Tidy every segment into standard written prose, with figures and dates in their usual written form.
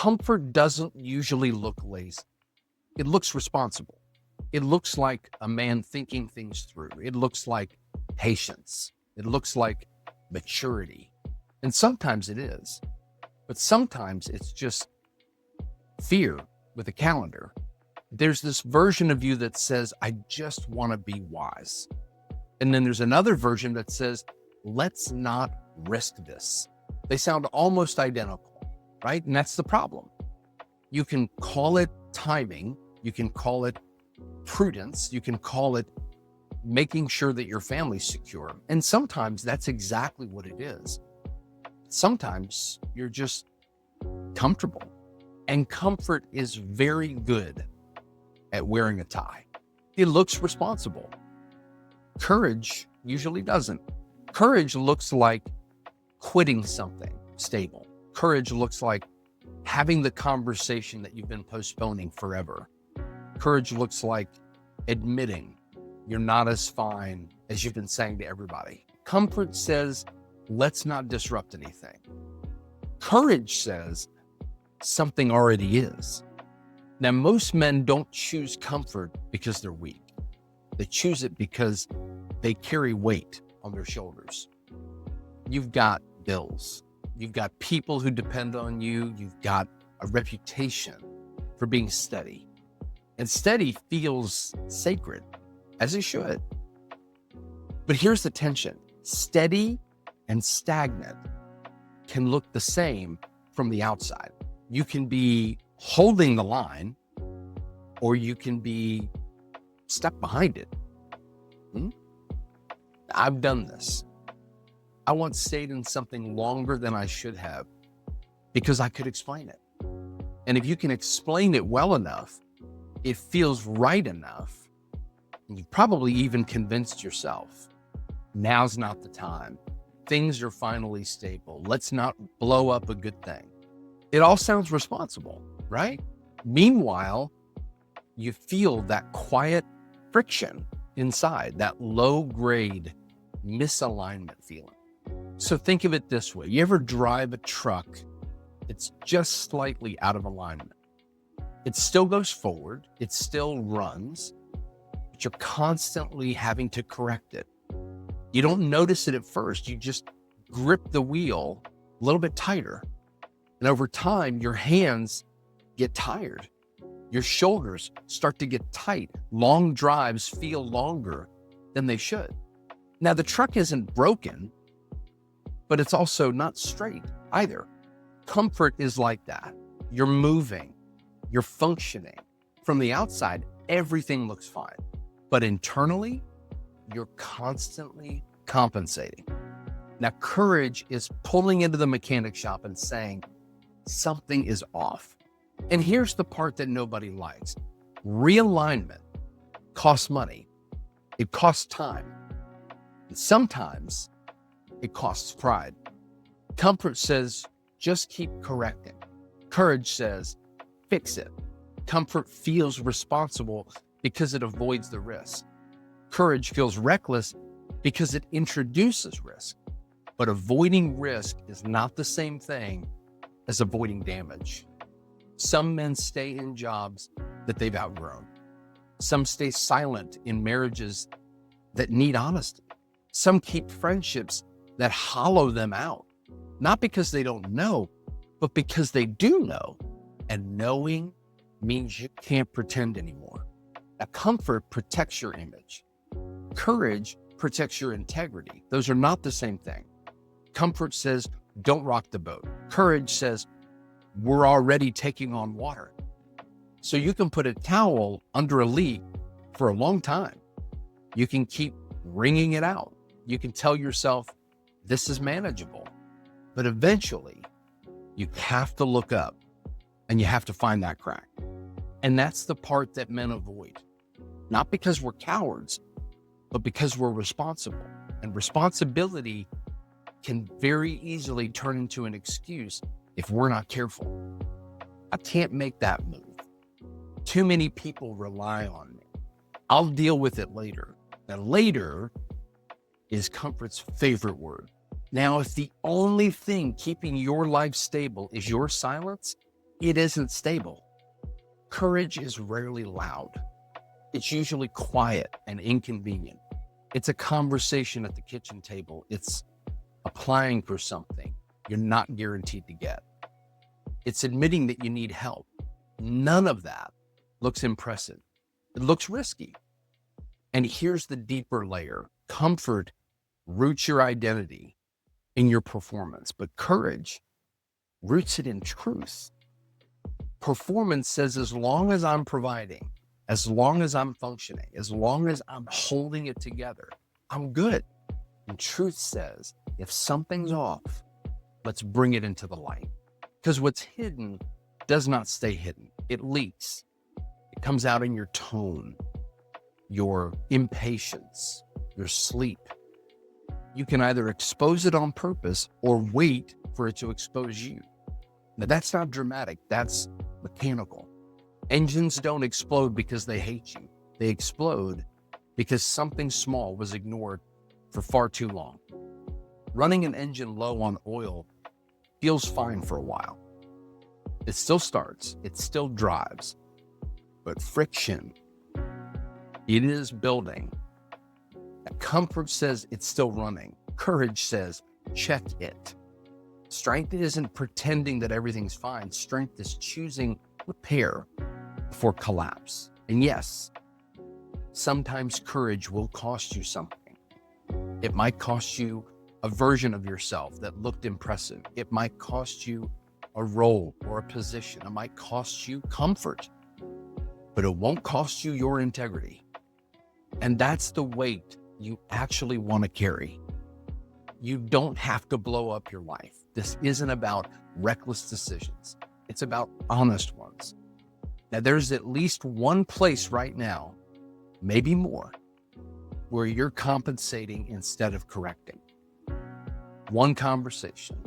Comfort doesn't usually look lazy. It looks responsible. It looks like a man thinking things through. It looks like patience. It looks like maturity. And sometimes it is, but sometimes it's just fear with a calendar. There's this version of you that says, I just want to be wise. And then there's another version that says, let's not risk this. They sound almost identical, right? And that's the problem. You can call it timing. You can call it prudence. You can call it making sure that your family's secure. And sometimes that's exactly what it is. Sometimes you're just comfortable. And comfort is very good at wearing a tie. It looks responsible. Courage usually doesn't. Courage looks like quitting something stable. Courage looks like having the conversation that you've been postponing forever. Courage looks like admitting you're not as fine as you've been saying to everybody. Comfort says, let's not disrupt anything. Courage says, something already is. Now, most men don't choose comfort because they're weak. They choose it because they carry weight on their shoulders. You've got bills. You've got people who depend on you. You've got a reputation for being steady. And steady feels sacred, as it should. But here's the tension. Steady and stagnant can look the same from the outside. You can be holding the line, or you can be stuck behind it. I've done this. I once stayed in something longer than I should have because I could explain it. And if you can explain it well enough, it feels right enough, and you probably even convinced yourself, now's not the time. Things are finally stable. Let's not blow up a good thing. It all sounds responsible, right? Meanwhile, you feel that quiet friction inside, that low-grade misalignment feeling. So think of it this way. You ever drive a truck that's just slightly out of alignment? It still goes forward, it still runs, but you're constantly having to correct it. You don't notice it at first. You just grip the wheel a little bit tighter. And over time, your hands get tired. Your shoulders start to get tight. Long drives feel longer than they should. Now, the truck isn't broken, but it's also not straight either. Comfort is like that. You're moving, you're functioning. From the outside, everything looks fine. But internally, you're constantly compensating. Now, courage is pulling into the mechanic shop and saying, something is off. And here's the part that nobody likes. Realignment costs money. It costs time. And sometimes it costs pride. Comfort says, just keep correcting. Courage says, fix it. Comfort feels responsible because it avoids the risk. Courage feels reckless because it introduces risk. But avoiding risk is not the same thing as avoiding damage. Some men stay in jobs that they've outgrown. Some stay silent in marriages that need honesty. Some keep friendships that hollow them out, not because they don't know, but because they do know. And knowing means you can't pretend anymore. Now, comfort protects your image. Courage protects your integrity. Those are not the same thing. Comfort says, don't rock the boat. Courage says, we're already taking on water. So you can put a towel under a leak for a long time. You can keep wringing it out. You can tell yourself, this is manageable. But eventually, you have to look up and you have to find that crack. And that's the part that men avoid. Not because we're cowards, but because we're responsible. And responsibility can very easily turn into an excuse if we're not careful. I can't make that move. Too many people rely on me. I'll deal with it later. Now, later is comfort's favorite word. Now, if the only thing keeping your life stable is your silence, it isn't stable. Courage is rarely loud. It's usually quiet and inconvenient. It's a conversation at the kitchen table. It's applying for something you're not guaranteed to get. It's admitting that you need help. None of that looks impressive. It looks risky. And here's the deeper layer. Comfort roots your identity in your performance, but courage roots it in truth. Performance says, as long as I'm providing, as long as I'm functioning, as long as I'm holding it together, I'm good. And truth says, if something's off, let's bring it into the light. Because what's hidden does not stay hidden. It leaks. It comes out in your tone, your impatience, your sleep. You can either expose it on purpose or wait for it to expose you. Now, that's not dramatic. That's mechanical. Engines don't explode because they hate you. They explode because something small was ignored for far too long. Running an engine low on oil feels fine for a while. It still starts, it still drives, but friction, it is building. Comfort says it's still running. Courage says, check it. Strength isn't pretending that everything's fine. Strength is choosing repair before collapse. And yes, sometimes courage will cost you something. It might cost you a version of yourself that looked impressive. It might cost you a role or a position. It might cost you comfort, but it won't cost you your integrity. And that's the weight you actually want to carry. You don't have to blow up your life. This isn't about reckless decisions. It's about honest ones. Now, there's at least one place right now, maybe more, where you're compensating instead of correcting. One conversation,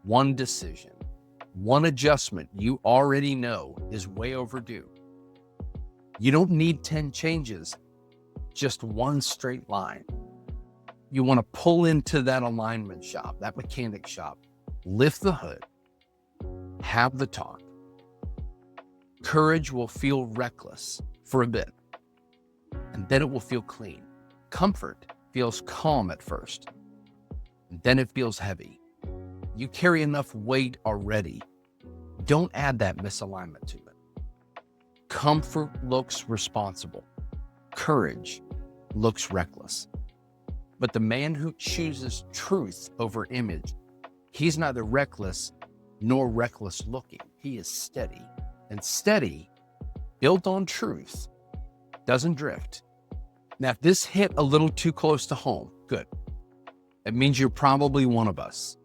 one decision, one adjustment you already know is way overdue. You don't need 10 changes, just one straight line. You want to pull into that alignment shop, that mechanic shop, lift the hood, have the talk. Courage will feel reckless for a bit, and then it will feel clean. Comfort feels calm at first, and then it feels heavy. You carry enough weight already. Don't add that misalignment to it. Comfort looks responsible. Courage looks reckless. But the man who chooses truth over image, he's neither reckless nor reckless looking. He is steady. And steady, built on truth, doesn't drift. Now, if this hit a little too close to home, good. It means you're probably one of us.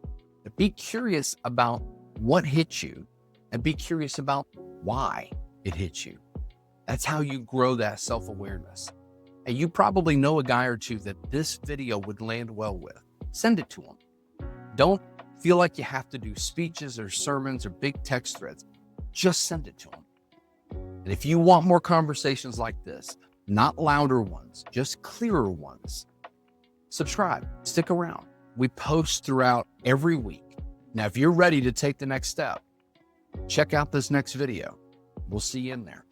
But be curious about what hit you and be curious about why it hit you. That's how you grow that self-awareness. And you probably know a guy or two that this video would land well with. Send it to them. Don't feel like you have to do speeches or sermons or big text threads. Just send it to them. And if you want more conversations like this, not louder ones, just clearer ones, subscribe, stick around. We post throughout every week. Now, if you're ready to take the next step, check out this next video. We'll see you in there.